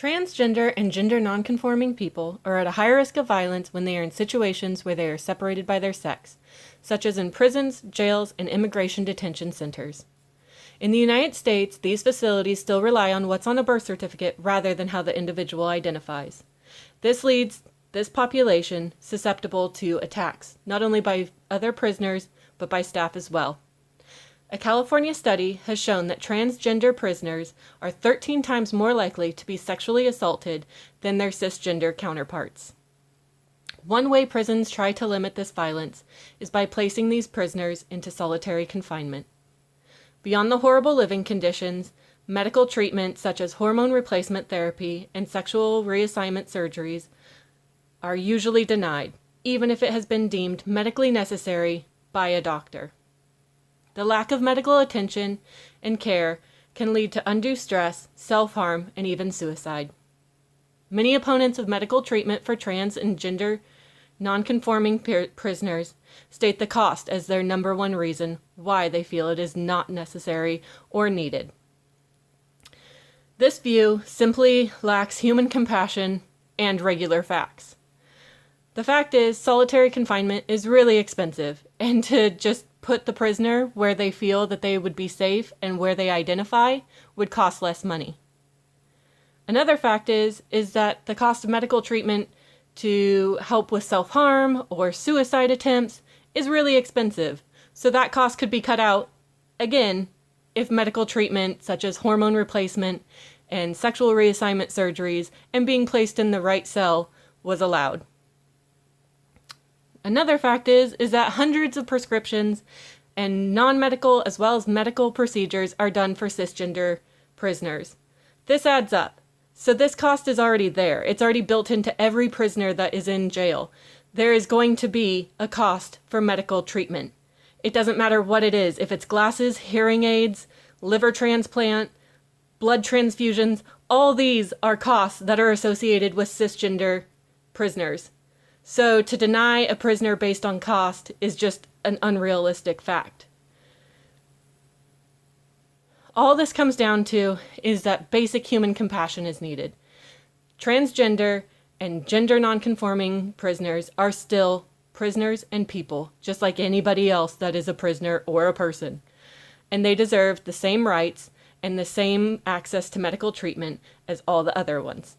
Transgender and gender nonconforming people are at a higher risk of violence when they are in situations where they are separated by their sex, such as in prisons, jails, and immigration detention centers. In the United States, these facilities still rely on what's on a birth certificate rather than how the individual identifies. This leaves this population susceptible to attacks, not only by other prisoners, but by staff as well. A California study has shown that transgender prisoners are 13 times more likely to be sexually assaulted than their cisgender counterparts. One way prisons try to limit this violence is by placing these prisoners into solitary confinement. Beyond the horrible living conditions, medical treatment such as hormone replacement therapy and sexual reassignment surgeries are usually denied, even if it has been deemed medically necessary by a doctor. The lack of medical attention and care can lead to undue stress, self-harm, and even suicide. Many opponents of medical treatment for trans and gender nonconforming prisoners state the cost as their number one reason why they feel it is not necessary or needed. This view simply lacks human compassion and regular facts. The fact is, solitary confinement is really expensive, and to just put the prisoner where they feel that they would be safe and where they identify would cost less money. Another fact is that the cost of medical treatment to help with self-harm or suicide attempts is really expensive, so that cost could be cut out, again, if medical treatment such as hormone replacement and sexual reassignment surgeries and being placed in the right cell was allowed. Another fact is that hundreds of prescriptions and non-medical as well as medical procedures are done for cisgender prisoners. This adds up. So this cost is already there. It's already built into every prisoner that is in jail. There is going to be a cost for medical treatment. It doesn't matter what it is. If it's glasses, hearing aids, liver transplant, blood transfusions, all these are costs that are associated with cisgender prisoners. So to deny a prisoner based on cost is just an unrealistic fact. All this comes down to is that basic human compassion is needed. Transgender and gender nonconforming prisoners are still prisoners and people, just like anybody else that is a prisoner or a person. And they deserve the same rights and the same access to medical treatment as all the other ones.